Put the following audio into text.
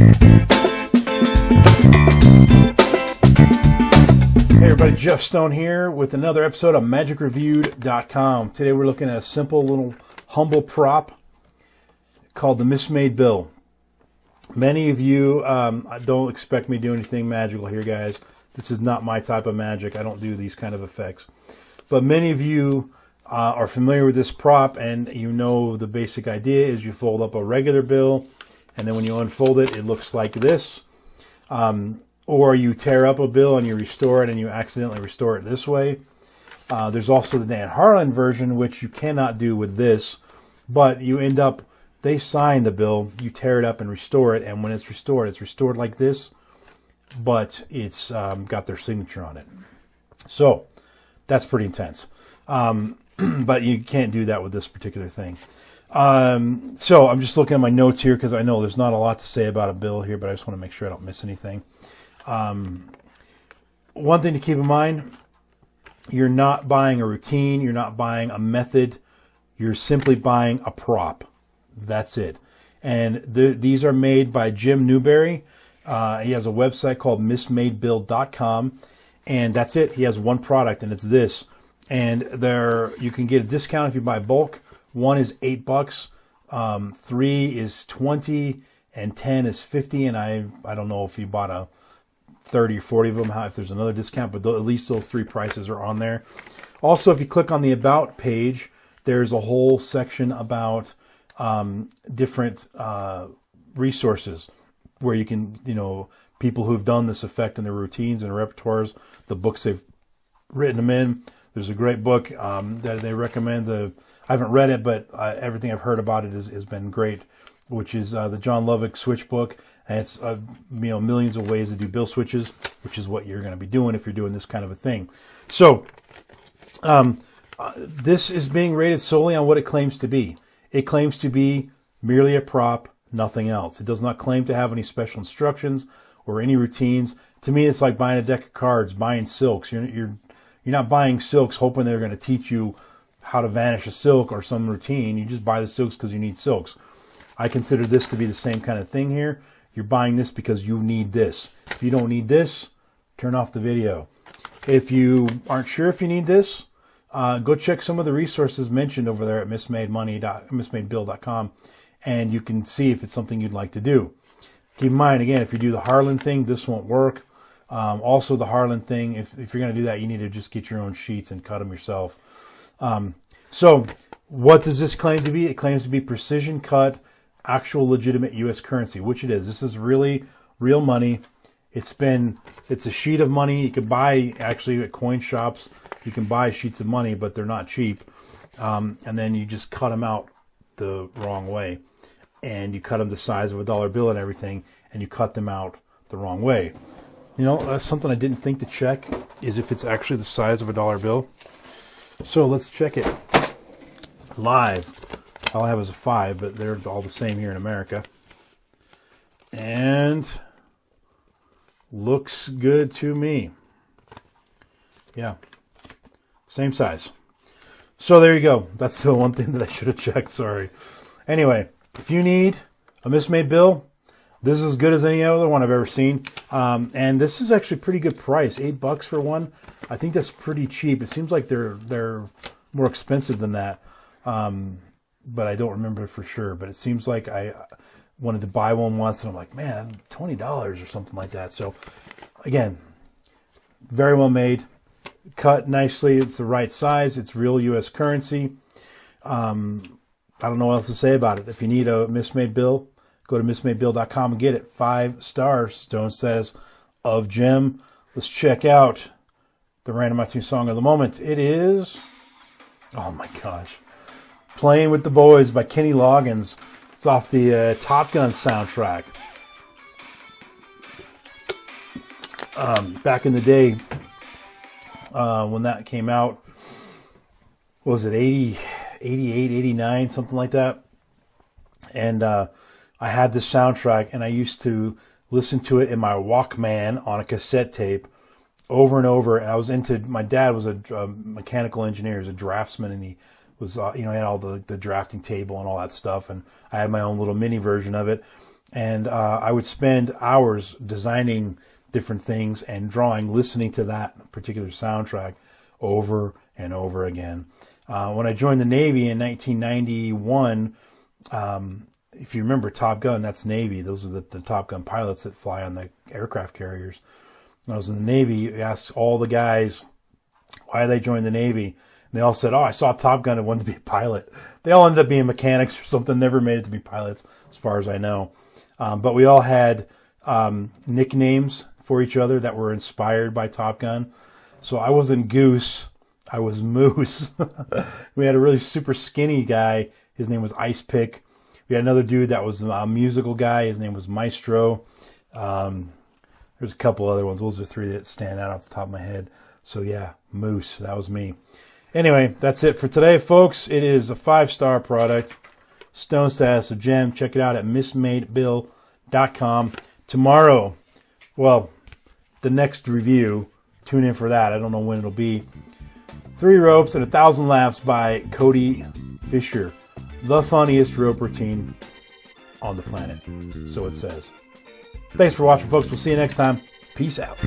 Hey everybody, Jeff Stone here with another episode of MagicReviewed.com. Today we're looking at a simple little humble prop called the Mismade bill. Many of you don't expect me to do anything magical here, guys. This is not my type of magic. I don't do these kind of effects. But many of you are familiar with this prop, and you know the basic idea is you fold up a regular bill, and then when you unfold it, it looks like this. Or you tear up a bill and you restore it and you accidentally restore it this way. There's also the Dan Harlan version, which you cannot do with this, but you end up, they sign the bill, you tear it up and restore it, and when it's restored like this, but it's got their signature on it. So that's pretty intense. But you can't do that with this particular thing. So I'm just looking at my notes here because I know there's not a lot to say about a bill here, but I just want to make sure I don't miss anything. One thing to keep in mind, you're not buying a routine, you're not buying a method, you're simply buying a prop. That's it. And these are made by Jim Newberry. He has a website called mismadebill.com, and that's it. He has one product, and it's this. And there you can get a discount if you buy bulk. One is $8, 3 is $20, and 10 is $50. And I don't know if you bought a 30 or 40 of them, if there's another discount, but at least those three prices are on there. Also, if you click on the About page, there's a whole section about different resources where you can, people who've done this effect in their routines and repertoires, the books they've written them in. There's a great book that they recommend. I haven't read it, but everything I've heard about it has been great, which is the John Lovick switch book. And it's millions of ways to do bill switches, which is what you're going to be doing if you're doing this kind of a thing. So this is being rated solely on what it claims to be. It claims to be merely a prop, nothing else. It does not claim to have any special instructions or any routines. To me, it's like buying a deck of cards, buying silks. You're not buying silks hoping they're going to teach you how to vanish a silk or some routine. You just buy the silks because you need silks. I consider this to be the same kind of thing here. You're buying this because you need this. If you don't need this, turn off the video. If you aren't sure if you need this, go check some of the resources mentioned over there at mismadebill.com, and you can see if it's something you'd like to do. Keep in mind, again, if you do the Harlan thing, this won't work. Also, the Harlan thing, if you're going to do that, you need to just get your own sheets and cut them yourself. So what does this claim to be? It claims to be precision cut, actual legitimate U.S. currency, which it is. This is really real money. It's a sheet of money. You can buy, actually, at coin shops, you can buy sheets of money, but they're not cheap. And then you just cut them out the wrong way. And you cut them the size of a dollar bill and everything, and you cut them out the wrong way. That's something I didn't think to check, is if it's actually the size of a dollar bill. So let's check it live. All I have is a 5, but they're all the same here in America. And looks good to me. Yeah, same size. So there you go. That's the one thing that I should have checked, sorry. Anyway, if you need a Mismade bill, this is as good as any other one I've ever seen. And this is actually a pretty good price, $8 for one. I think that's pretty cheap. It seems like they're more expensive than that. But I don't remember for sure. But it seems like I wanted to buy one once, and I'm like, man, $20 or something like that. So, again, very well made, cut nicely. It's the right size. It's real U.S. currency. I don't know what else to say about it. If you need a Mismade bill, go to mismadebill.com and get it. 5 stars, Stone says, of Jim. Let's check out the random iTunes song of the moment. It is, oh my gosh, Playing with the Boys by Kenny Loggins. It's off the Top Gun soundtrack. Back in the day, when that came out, what was it, 88, 89, something like that? And I had this soundtrack, and I used to listen to it in my Walkman on a cassette tape over and over. And I was into, my dad was a mechanical engineer, he was a draftsman, and he was, he had all the drafting table and all that stuff. And I had my own little mini version of it. And I would spend hours designing different things and drawing, listening to that particular soundtrack over and over again. When I joined the Navy in 1991, if you remember Top Gun, that's Navy. Those are the Top Gun pilots that fly on the aircraft carriers. When I was in the Navy, I asked all the guys why they joined the Navy. And they all said, oh, I saw Top Gun and wanted to be a pilot. They all ended up being mechanics or something, never made it to be pilots, as far as I know. But we all had nicknames for each other that were inspired by Top Gun. So I wasn't Goose, I was Moose. We had a really super skinny guy. His name was Ice Pick. We had another dude that was a musical guy. His name was Maestro. There's a couple other ones. Those are three that stand out off the top of my head. So yeah, Moose, that was me. Anyway, that's it for today, folks. It is a 5-star product. Stone status, a gem. Check it out at mismadebill.com. Tomorrow, well, the next review, tune in for that. I don't know when it'll be. 3 ropes and 1,000 laughs by Cody Fisher. The funniest rope routine on the planet. So it says. Thanks for watching, folks. We'll see you next time. Peace out.